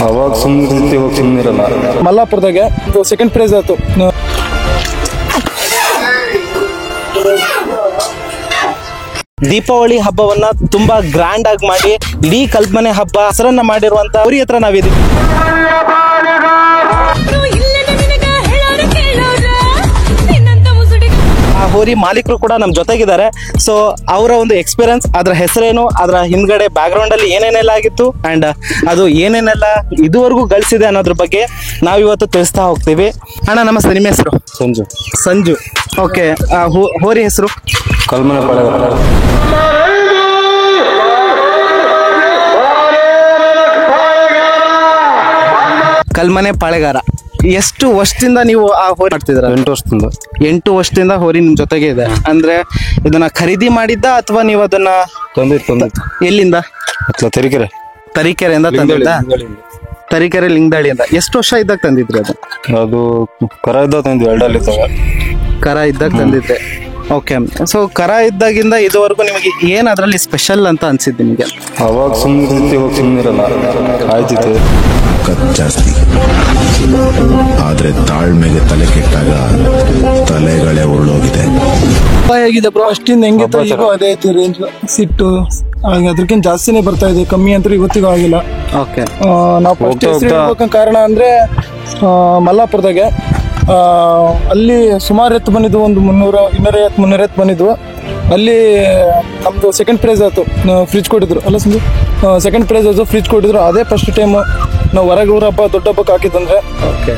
ಅವಾಗ ಸುಮ್ಮನೆ ಇವಾಗ ಸುಮ್ಮನಿರಲ್ಲ. ಮಲ್ಲಾಪುರದಾಗೆ ಸೆಕೆಂಡ್ ಪ್ರೈಸ್ ಆಯ್ತು. ದೀಪಾವಳಿ ಹಬ್ಬವನ್ನ ತುಂಬಾ ಗ್ರ್ಯಾಂಡ್ ಆಗಿ ಮಾಡಿ ಇಡೀ ಕಲ್ಪನೆ ಹಬ್ಬ ಹೆಸರನ್ನ ಮಾಡಿರುವಂತ ಹೋರಿ ಹತ್ರ ನಾವಿದ್ದೀವಿ. ಆ ಹೋರಿ ಮಾಲೀಕರು ಕೂಡ ನಮ್ಮ ಜೊತೆಗಿದ್ದಾರೆ. ಸೊ ಅವರ ಒಂದು ಎಕ್ಸ್ಪೀರಿಯನ್ಸ್, ಅದರ ಹೆಸರೇನು, ಅದರ ಹಿಂದ್ಗಡೆ ಬ್ಯಾಕ್ ಗ್ರೌಂಡ್ ಅಲ್ಲಿ ಏನೇನೆಲ್ಲ ಆಗಿತ್ತು ಅಂಡ್ ಅದು ಏನೇನೆಲ್ಲ ಇದುವರೆಗೂ ಗಳಿಸಿದೆ ಅನ್ನೋದ್ರ ಬಗ್ಗೆ ನಾವಿವತ್ತು ತಿಳಿಸ್ತಾ ಹೋಗ್ತೀವಿ. ಅಣ್ಣ ನಮಸ್ತೆ, ನಿಮ್ಮ ಹೆಸರು? ಸಂಜು. ಸಂಜು. ಓಕೆ, ಹೋರಿ ಹೆಸರು? ಕಲ್ಮನೆ ಪಾಳೆಗಾರ. ಕಲ್ಮನೆ ಪಾಳೆಗಾರ. ಎಷ್ಟು ವರ್ಷದಿಂದ ನೀವು ಆ ಹೋರಿ ಮಾಡ್ತಿದ್ರ? 8 ವರ್ಷದಿಂದ. 8 ವರ್ಷದಿಂದ ಹೋರಿ ನಿಮ್ ಜೊತೆಗೆ ಇದೆ ಅಂದ್ರೆ ಇದನ್ನ ಖರೀದಿ ಮಾಡಿದ್ದ ಅಥವಾ ನೀವು ಅದನ್ನ ತಂದಿತ್ತು. ಎಲ್ಲಿಂದ? ತರೀಕೆರೆ. ತರೀಕೆರೆಯಿಂದ ತಂದಿದ್ದ? ತರೀಕೆರೆ ಲಿಂಗದಳ್ಳಿಯಿಂದ. ಎಷ್ಟು ವರ್ಷ ಇದ್ದಾಗ ತಂದಿದ್ರಿ ಅದು? ಅದು ಕರ ಇದ್ದಾಗ ತಂದ್ವಿ, 2 ಅಲ್ಲಿ ಇದ್ದಾಗ. ಕರ ಇದ್ದಾಗ ತಂದಿದ್ದೆ. ಓಕೆ, ಸೊ ಕರ ಇದ್ದಾಗಿಂದ ಇದುವರೆಗೂ ನಿಮಗೆ ಏನ್ ಅದ್ರಲ್ಲಿ ಸ್ಪೆಷಲ್ ಅಂತ ಅನ್ಸಿದ್ದು ನಿಮಗೆ? ಅವಾಗ ಸುಮ್ಮನೆ ಇವಾಗ ಸುಮ್ಮನಿರಲ್ಲ ಆಯ್ತಿತ್ತು. ಜಾಸ್ತಿ ಆದ್ರೆ ತಾಳ್ಮೆಗೆ ತಲೆ ಕೆಟ್ಟಾಗ ತಲೆಗಳೇ ಉರುಳೋಗಿದೆ. ಆಗಿದೆ ಬ್ರೋ, ಅಷ್ಟಿಂದ ಹೆಂಗಿತ್ತು ಈಗ ಅದೇ ಐತಿ ರೇಂಜ್. ಸಿಟ್ಟು ಅದಕ್ಕಿಂತ ಜಾಸ್ತಿನೇ ಬರ್ತಾ ಇದೆ, ಕಮ್ಮಿ ಅಂತ ಇವತ್ತಿಗೂ ಆಗಿಲ್ಲ. ಓಕೆ, ನಾವು ಫಸ್ಟ್ ಹೇಳ್ಬೇಕಂತ ಕಾರಣ ಅಂದ್ರೆ ಮಲ್ಲಾಪುರದಾಗೆ ಅಲ್ಲಿ ಸುಮಾರು ಎತ್ತು ಬಂದಿದ್ವು, ಒಂದು 250 ಬಂದಿದ್ವು. ಅಲ್ಲಿ ನಮ್ದು ಸೆಕೆಂಡ್ ಪ್ರೈಸ್ ಆಯ್ತು, ಫ್ರಿಜ್ ಕೊಟ್ಟಿದ್ರು ಅಲ್ಲ ಸಂಜು? ಸೆಕೆಂಡ್ ಪ್ರೈಸ್ ಆಯ್ತು, ಫ್ರಿಜ್ ಕೊಟ್ಟಿದ್ರು. ಅದೇ ಫಸ್ಟ್ ಟೈಮ್ ನಾವು ಹೊರಗೆ ಊರ ಹಬ್ಬ ದೊಡ್ಡ ಹಬ್ಬಕ್ಕೆ ಹಾಕಿದ್ದಂದ್ರೆ. ಓಕೆ,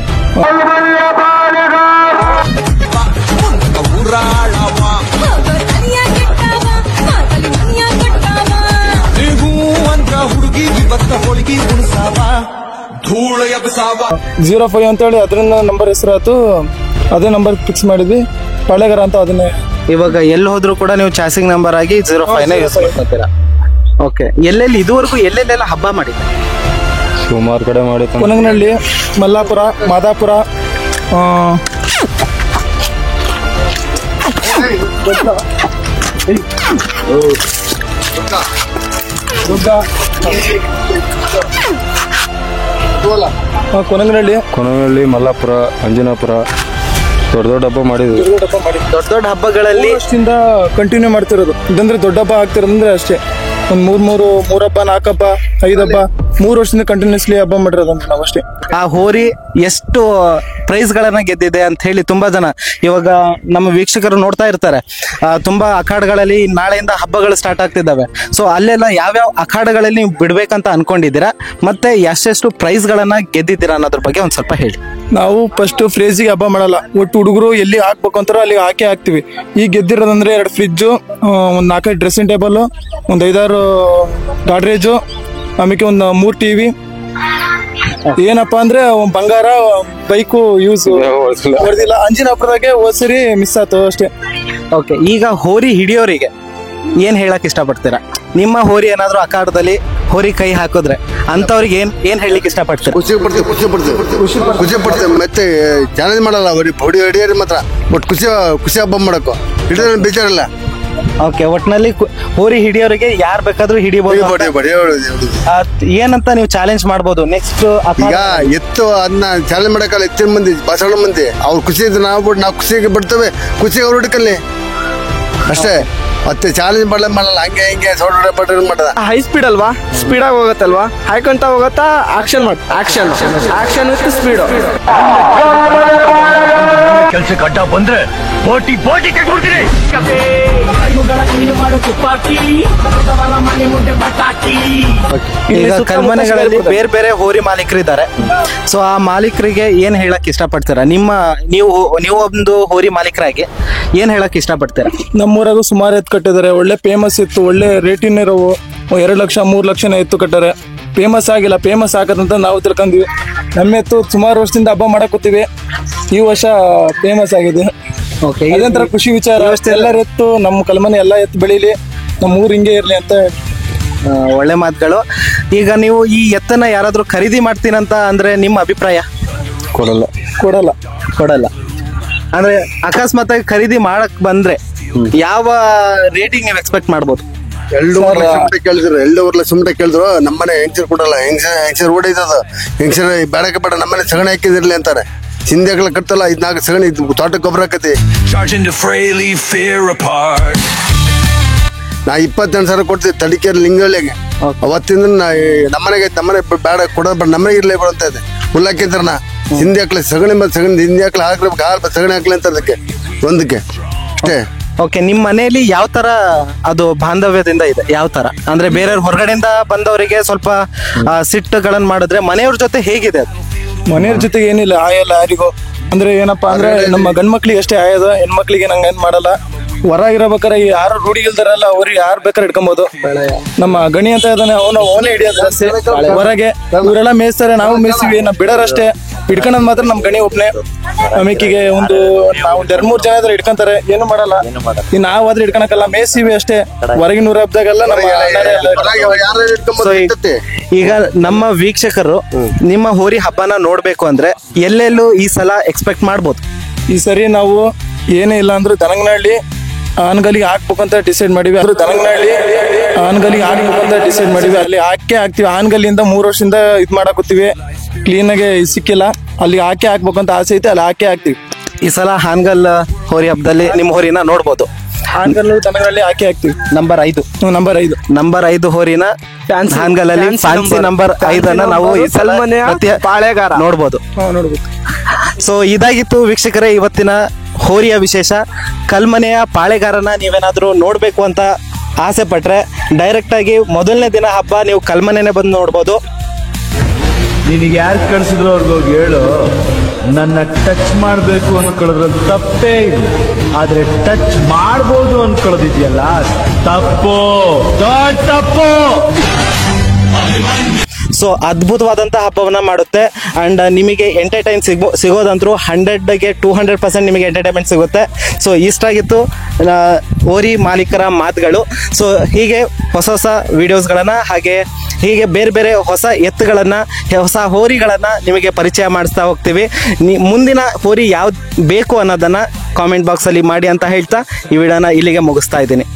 ಹುಡುಗಿ 05 ಅಂತೇಳಿ ಅದರಿಂದ ನಂಬರ್ ಹೆಸರಾಯ್ತು. ಅದೇ ನಂಬರ್ ಫಿಕ್ಸ್ ಮಾಡಿದ್ವಿ, ಪಾಳೆಗಾರ ಅಂತ. ಅದನ್ನೇ ಇವಾಗ ಎಲ್ಲಿ ಹೋದ್ರು ಕೂಡ ನೀವು ಚಾಸಿಂಗ್ ನಂಬರ್ ಆಗಿ 05 ಯೂಸ್ ಮಾಡ್ತೀರಾ. ಓಕೆ, ಎಲ್ಲೆಲ್ಲಿ ಇದುವರೆಗೂ ಎಲ್ಲೆಲ್ಲೆಲ್ಲ ಹಬ್ಬ ಮಾಡಿದ್ರೆ? ಸುಮಾರು ಕಡೆ ಮಾಡಿ. ಕೊನಗನಹಳ್ಳಿ, ಮಲ್ಲಾಪುರ, ಮಾದಾಪುರ, ಕೊನಗನಹಳ್ಳಿ, ಮಲ್ಲಾಪುರ, ಅಂಜನಾಪುರ ದೊಡ್ಡ ದೊಡ್ಡ ಹಬ್ಬ ಮಾಡಿದ್ವಿ. ದೊಡ್ಡ ದೊಡ್ಡ ಹಬ್ಬಗಳಲ್ಲಿ ವರ್ಷದಿಂದ ಕಂಟಿನ್ಯೂ ಮಾಡ್ತಿರೋದು. ಇದಂದ್ರೆ ದೊಡ್ಡ ಹಬ್ಬ ಆಗ್ತಿರೋದಂದ್ರೆ ಅಷ್ಟೇ. ಒಂದ್ 3 ಹಬ್ಬ, 4 ಹಬ್ಬ, 5 ಹಬ್ಬ, 3 ವರ್ಷದಿಂದ ಕಂಟಿನ್ಯೂಸ್ಲಿ ಹಬ್ಬ ಮಾಡಿರೋದಂದ್ರೆ ನಾವು ಅಷ್ಟೇ. ಆ ಹೋರಿ ಎಷ್ಟು ಪ್ರೈಸ್ ಗಳನ್ನ ಗೆದ್ದಿದೆ ಅಂತ ಹೇಳಿ ತುಂಬಾ ಜನ ಇವಾಗ ನಮ್ಮ ವೀಕ್ಷಕರು ನೋಡ್ತಾ ಇರ್ತಾರೆ. ತುಂಬಾ ಅಖಾಡಗಳಲ್ಲಿ ನಾಳೆಯಿಂದ ಹಬ್ಬಗಳು ಸ್ಟಾರ್ಟ್ ಆಗ್ತಿದ್ದಾವೆ. ಸೊ ಅಲ್ಲೆಲ್ಲ ಯಾವ್ಯಾವ ಅಖಾಡಗಳಲ್ಲಿ ನೀವು ಬಿಡ್ಬೇಕಂತ ಅನ್ಕೊಂಡಿದ್ದೀರಾ, ಮತ್ತೆ ಎಷ್ಟೆಷ್ಟು ಪ್ರೈಸ್ ಗಳನ್ನ ಗೆದ್ದಿದ್ದೀರಾ ಅನ್ನೋದ್ರ ಬಗ್ಗೆ ಒಂದ್ ಸ್ವಲ್ಪ ಹೇಳಿ. ನಾವು ಫಸ್ಟ್ ಫ್ರೇಜಿಗೆ ಹಬ್ಬ ಮಾಡಲ್ಲ, ಒಟ್ಟು ಹುಡುಗರು ಎಲ್ಲಿ ಹಾಕ್ಬೇಕು ಅಂತಾರೋ ಅಲ್ಲಿ ಹಾಕ್ತಿವಿ. ಈಗ ಗೆದ್ದಿರೋದಂದ್ರೆ 2 ಫ್ರಿಜ್ಜು, ಒಂದ್ 4 ಡ್ರೆಸ್ಸಿಂಗ್ ಟೇಬಲ್, ಒಂದ್ 5-6 ಗಾಡ್ರೇಜು, ಆಮೇಲೆ ಒಂದು 3 ಟಿವಿ. ಏನಪ್ಪಾ ಅಂದ್ರೆ ಬಂಗಾರ, ಬೈಕು ಯೂಸ್ ಹೊಡೆದಿಲ್ಲ. ಅಂಜನಾಪುರದಾಗೆ ಹೋದ್ಸರಿ ಮಿಸ್ ಆಯ್ತು ಅಷ್ಟೇ. ಓಕೆ, ಈಗ ಹೋರಿ ಹಿಡಿಯೋರಿಗೆ ಏನ್ ಹೇಳಕ್ ಇಷ್ಟಪಡ್ತೀರಾ? ನಿಮ್ಮ ಹೋರಿ ಏನಾದ್ರು ಅಖಾಡದಲ್ಲಿ ಹೋರಿ ಕೈ ಹಾಕಿದ್ರೆ ಅಂತವ್ರಿಗೆ ಏನ್ ಹೇಳಲಿಕ್ಕೆ ಇಷ್ಟಪಡ್ತೀರಾ? ಖುಷಿ ಪಡ್ತೇವೆ. ಮತ್ತೆ ಚಾಲೆಂಜ್ ಮಾಡಲ್ಲ, ಹೊಡಿ ಹಿಡಿಯೋರಿ ಮಾತ್ರ ಒಟ್ಟು ಖುಷಿ ಹಬ್ಬ ಮಾಡಬೇಕು, ಹಿಡಿದ್ರೆ ಬೇಜಾರಲ್ಲ. ಓಕೆ, ಒಟ್ನಲ್ಲಿ ಹೋರಿ ಹಿಡಿಯೋರಿಗೆ ಯಾರು ಬೇಕಾದ್ರೂ ಹಿಡಿಬಹುದು. ಏನಂತ ನೀವು ಚಾಲೆಂಜ್ ಮಾಡ್ಬೋದು ನೆಕ್ಸ್ಟ್? ಈಗ ಎತ್ತು ಅದನ್ನ ಚಾಲೆಂಜ್ ಮಾಡಕ್ಕಲ್ಲ, ಎತ್ತಿನ ಮಂದಿ ಬಸವಣ್ಣ ಮಂದಿ ಅವ್ರ ಖುಷಿ ಇದ್ರೆ ನಾವು ಖುಷಿಗೆ ಬಿಡ್ತೇವೆ, ಖುಷಿಗೆ ಅವ್ರು ಹಿಡ್ಕಲ್ಲಿ ಅಷ್ಟೇ. ಮತ್ತೆ ಚಾಲೆಂಜ್ ಮಾಡಲ್ಲ ಹಂಗೆ ಹಿಂಗೆ ಸೌಂಡ್ ಬಟ್ರೆ ಮಾಡದ. ಹೈ ಸ್ಪೀಡ್ ಅಲ್ವಾ, ಸ್ಪೀಡ್ ಆಗಿ ಹೋಗತ್ತಲ್ವಾ, ಹಾಯ್ಕೊಂತ ಹೋಗತ್ತಾ, ಆಕ್ಷನ್ ವಿತ್ ಸ್ಪೀಡ್. ಕೆಲ್ಸಕ್ಕೆ ಅಡ್ಡ ಬಂದ್ರೆ ಬೋಟಿ ತೆಗ್ಬಿಡ್ತೀನಿ. ಈಗ ಕಲ್ಮನೆಗಳಲ್ಲಿ ಬೇರೆ ಬೇರೆ ಹೋರಿ ಮಾಲೀಕರು ಇದ್ದಾರೆ. ಸೊ ಆ ಮಾಲೀಕರಿಗೆ ಏನ್ ಹೇಳಕ್ ಇಷ್ಟಪಡ್ತೀರಾ? ನೀವು ಒಂದು ಹೋರಿ ಮಾಲೀಕರಾಗಿ ಏನ್ ಹೇಳಕ್ ಇಷ್ಟಪಡ್ತೀರಾ? ನಮ್ಮೂರಾಗೂ ಸುಮಾರು ಎತ್ತು ಕಟ್ಟಿದ್ದಾರೆ, ಒಳ್ಳೆ ಫೇಮಸ್ ಇತ್ತು, ಒಳ್ಳೆ ರೇಟಿನ ಇರೋವು. 2 ಲಕ್ಷ 3 ಲಕ್ಷನ ಎತ್ತು ಕಟ್ಟಾರೆ. ಫೇಮಸ್ ಆಗಿಲ್ಲ, ಫೇಮಸ್ ಆಗತ್ತಂತ ನಾವು ತಿಳ್ಕೊಂಡ್ವಿ. ನಮ್ಮ ಎತ್ತು ಸುಮಾರು ವರ್ಷದಿಂದ ಹಬ್ಬ ಮಾಡಕತ್ತೀವಿ, ಈ ವರ್ಷ ಫೇಮಸ್ ಆಗಿದೆ. ಓಕೆ, ಇದೊಂಥರ ಖುಷಿ ವಿಚಾರ. ಎಲ್ಲರ ಎತ್ತು ನಮ್ಮ ಕಲ್ಮನೆ ಎಲ್ಲ ಎತ್ತು ಬೆಳೀಲಿ, ನಮ್ಮ ಊರು ಹಿಂಗೆ ಇರ್ಲಿ ಅಂತ. ಒಳ್ಳೆ ಮಾತುಗಳು. ಈಗ ನೀವು ಈ ಎತ್ತನ್ನ ಯಾರಾದ್ರೂ ಖರೀದಿ ಮಾಡ್ತೀನಂತ ಅಂದ್ರೆ ನಿಮ್ಮ ಅಭಿಪ್ರಾಯ? ಕೊಡಲ್ಲ ಅಂದ್ರೆ ಅಕಸ್ಮಾತ್ ಖರೀದಿ ಮಾಡಕ್ ಬಂದ್ರೆ ಯಾವ ರೇಟಿಂಗ್ ನೀವು ಎಕ್ಸ್ಪೆಕ್ಟ್ ಮಾಡ್ಬೋದು? ಎರಡೂವರೆ ಲಕ್ಷ ಮಟ್ಟ ಕೇಳಿದ್ರು 2.5 ಲಕ್ಷ ಮಟ್ಟ ಕೇಳಿದ್ರು. ನಮ್ಮನೆ ಹೆಂಗ್ಸರ್ ಕೊಡಲ್ಲ, ಹೆಂಗ್ಸರ್ ಓಡಿದದು. ಹೆಂಗ್ಸರ್ ಬೇಡಕ್ಕೆ ಬೇಡ ನಮ್ಮನೆ ಸಗಣಿ ಹಾಕಿದಿರ್ಲಿ ಅಂತಾರೆ. ಹಿಂದೆಗಳ ಕಟ್ಟಲ್ಲ 5-4 ಸಗಣಿ ತೋಟಕ್ಕೆ ಗೊಬ್ಬರ ಹಾಕತಿ. Charging to frailly fear apart. ನಾ 28,000 ಕೊಡ್ತೀವಿ ತಡಿಕೇರಿ ಲಿಂಗಳ್ಳಿಗೆ. ಅವತ್ತಿಂದ ನಮ್ಮನೆಗೆ ಬೇಡ ಕೊಡೋದು ಬೇಡ ನಮ್ಮನೆಗೆ ಇರ್ಲಿ ಬರೋ ಅಂತ ಇದೆ. ಹುಲ್ಲಾಕಿಂತಾರ ನಾ ಹಿಂದೆ ಹಾಕ್ಲಿ ಸಗಣಿ ಹಿಂದೆ ಹಾಕ್ಲಿ ಹಾಕ್ಬೇಕು, ಹಾಲು ಸಗಣಿ ಹಾಕ್ಲಿ ಅಂತ ಅದಕ್ಕೆ ಒಂದಕ್ಕೆ ಅಷ್ಟೇ. ಓಕೆ, ನಿಮ್ಮ ಮನೆಯಲ್ಲಿ ಯಾವ ತರ ಅದು ಬಾಂಧವ್ಯದಿಂದ ಇದೆ? ಯಾವ ತರ ಅಂದ್ರೆ ಬೇರೆಯವ್ರ ಹೊರಗಡೆಯಿಂದ ಬಂದವರಿಗೆ ಸ್ವಲ್ಪ ಸಿಟ್ಟುಗಳನ್ನ ಮಾಡಿದ್ರೆ ಮನೆಯವ್ರ ಜೊತೆ ಹೇಗಿದೆ ಅದು? ಮನೆಯವ್ರ ಜೊತೆಗೆ ಏನಿಲ್ಲ, ಆಯಲ್ಲ ಯಾರಿಗೂ. ಅಂದ್ರೆ ಏನಪ್ಪಾ ಅಂದ್ರೆ ನಮ್ಮ ಗಂಡ್ಮಕ್ಳಿಗೆ ಅಷ್ಟೇ ಆಯೋದು, ಹೆಣ್ಮಕ್ಳಿಗೆ ನಂಗೆ ಏನ್ ಮಾಡಲ್ಲ. ಹೊರ ಇರಬೇಕಾರೆ ಯಾರು ರೂಢಿಗಿಲ್ದಾರಲ್ಲ ಅವ್ರಿಗೆ ಯಾರು ಬೇಕಾದ್ರೆ ಹಿಡ್ಕೊಬೋದು. ನಮ್ಮ ಗಣಿ ಅಂತ ಇದ್ದಾನೆ ಅವನೇ ಹಿಡಿಯೋದು ಜಾಸ್ತಿ. ಹೊರಗೆ ಇವರೆಲ್ಲ ಮೇಯಿಸ್ತಾರೆ, ನಾವು ಮೇಯಿಸ್ತೀವಿ, ನಾವು ಬಿಡೋರಷ್ಟೇ. ಹಿಡ್ಕೊಳೋದ್ ಮಾತ್ರ ನಮ್ ಗಣಿ ಒಬ್ನೇ. ಆಮೇಕಿಗೆ ನಾವು 2-3 ಜನ ಇದ್ರೆ ಹಿಡ್ಕೊಂತಾರೆ, ಏನು ಮಾಡಲ್ಲ. ಈ ನಾವು ಆದ್ರೆ ಹಿಡ್ಕೊಳಕಲ್ಲ, ಮೇಯಿಸ್ತೀವಿ ಅಷ್ಟೇ. ಹೊರಗಿನ ಊರ ಹಬ್ಬದಾಗೆಲ್ಲ ನಮ್ಮ ಈಗ ನಮ್ಮ ವೀಕ್ಷಕರು ನಿಮ್ಮ ಹೋರಿ ಹಬ್ಬನ ನೋಡ್ಬೇಕು ಅಂದ್ರೆ ಎಲ್ಲೆಲ್ಲೂ ಈ ಸಲ ಎಕ್ಸ್ಪೆಕ್ಟ್ ಮಾಡ್ಬೋದು? ಈ ಸರಿ ನಾವು ಏನೇ ಇಲ್ಲ ಅಂದ್ರೆ ದನಂಗನಹಳ್ಳಿ ಆನ್ಗಲಿಗೆ ಹಾಕ್ಬೇಕಂತ ಡಿಸೈಡ್ ಮಾಡಿವಿ. ಅಲ್ಲಿ ಹಾಕ್ತಿವಿ. ಆನ್ಗಲ್ಲಿಂದ 3 ವರ್ಷದಿಂದ ಇದ್ ಮಾಡಾಕತ್ತೀವಿ, ಕ್ಲೀನಾಗೆ ಸಿಕ್ಕಿಲ್ಲ. ಅಲ್ಲಿ ಹಾಕ್ಬೇಕಂತ ಆಸೆ ಐತೆ, ಅಲ್ಲಿ ಹಾಕ್ತಿವಿ. ಈ ಸಲ ಹಾನಗಲ್ ಹೋರಿ ಹಬ್ಬದಲ್ಲಿ ನಿಮ್ಮ ಹೋರಿನ ನೋಡ್ಬೋದು. ಆನ್ಗಲ್ಲು ದನಗಳಲ್ಲಿ ಹಾಕ್ತಿವಿ. ನಂಬರ್ 5 ಹೋರಿನ ಹಾನಗಲ್ಲಲ್ಲಿ ಫ್ಯಾನ್ಸಿ ನಂಬರ್ 5 ನಾವು ಈ ಸಲ ಪಾಳೆಗಾರ ನೋಡ್ಬೋದು. ಸೊ ಇದಾಗಿತ್ತು ವೀಕ್ಷಕರೇ ಇವತ್ತಿನ ಹೋರಿಯ ವಿಶೇಷ. ಕಲ್ಮನೆಯ ಪಾಳೆಗಾರನ ನೀವೇನಾದ್ರೂ ನೋಡ್ಬೇಕು ಅಂತ ಆಸೆ ಪಟ್ರೆ ಡೈರೆಕ್ಟ್ ಆಗಿ ಮೊದಲನೇ ದಿನ ಹಬ್ಬ ನೀವು ಕಲ್ಮನೆನೆ ಬಂದು ನೋಡ್ಬೋದು. ನಿನಗೆ ಯಾರು ಕಳ್ಸಿದ್ರು ಅವ್ರಿಗೋಗಿ ಹೇಳು, ನನ್ನ ಟಚ್ ಮಾಡಬೇಕು ಅನ್ಕೊಳ್ಳೋದ್ರಲ್ಲಿ ತಪ್ಪೇ ಇಲ್ಲ, ಆದ್ರೆ ಟಚ್ ಮಾಡ್ಬೋದು ಅನ್ಕೊಳ್ಳೋದಿದೆಯಲ್ಲ ತಪ್ಪು, ತಪ್ಪು. ಸೊ ಅದ್ಭುತವಾದಂತಹ ಹಬ್ಬವನ್ನ ಮಾಡುತ್ತೆ. ಅಂಡ್ ನಿಮಗೆ ಎಂಟರ್ಟೈನ್ ಸಿಗೋದಂತರೂ 100ಗೆ 200% ನಿಮಗೆ ಎಂಟರ್ಟೈನ್ಮೆಂಟ್ ಸಿಗುತ್ತೆ. ಸೊ ಇಷ್ಟಾಗಿತ್ತು ಹೋರಿ ಮಾಲೀಕರ ಮಾತುಗಳು. ಸೊ ಹೀಗೆ ಹೊಸ ವಿಡಿಯೋಸ್ಗಳನ್ನ ಹೀಗೆ ಬೇರೆ ಬೇರೆ ಹೊಸ ಎತ್ತುಗಳನ್ನ, ಹೊಸ ಹೋರಿಗಳನ್ನ ನಿಮಗೆ ಪರಿಚಯ ಮಾಡಿಸ್ತಾ ಹೋಗ್ತೀವಿ. ಮುಂದಿನ ಹೋರಿ ಯಾವ್ದು ಬೇಕು ಅನ್ನೋದನ್ನ ಕಾಮೆಂಟ್ ಬಾಕ್ಸಲ್ಲಿ ಮಾಡಿ ಅಂತ ಹೇಳ್ತಾ ಈ ವಿಡಿಯೋನ ಇಲ್ಲಿಗೆ ಮುಗಿಸ್ತಾ ಇದ್ದೀನಿ.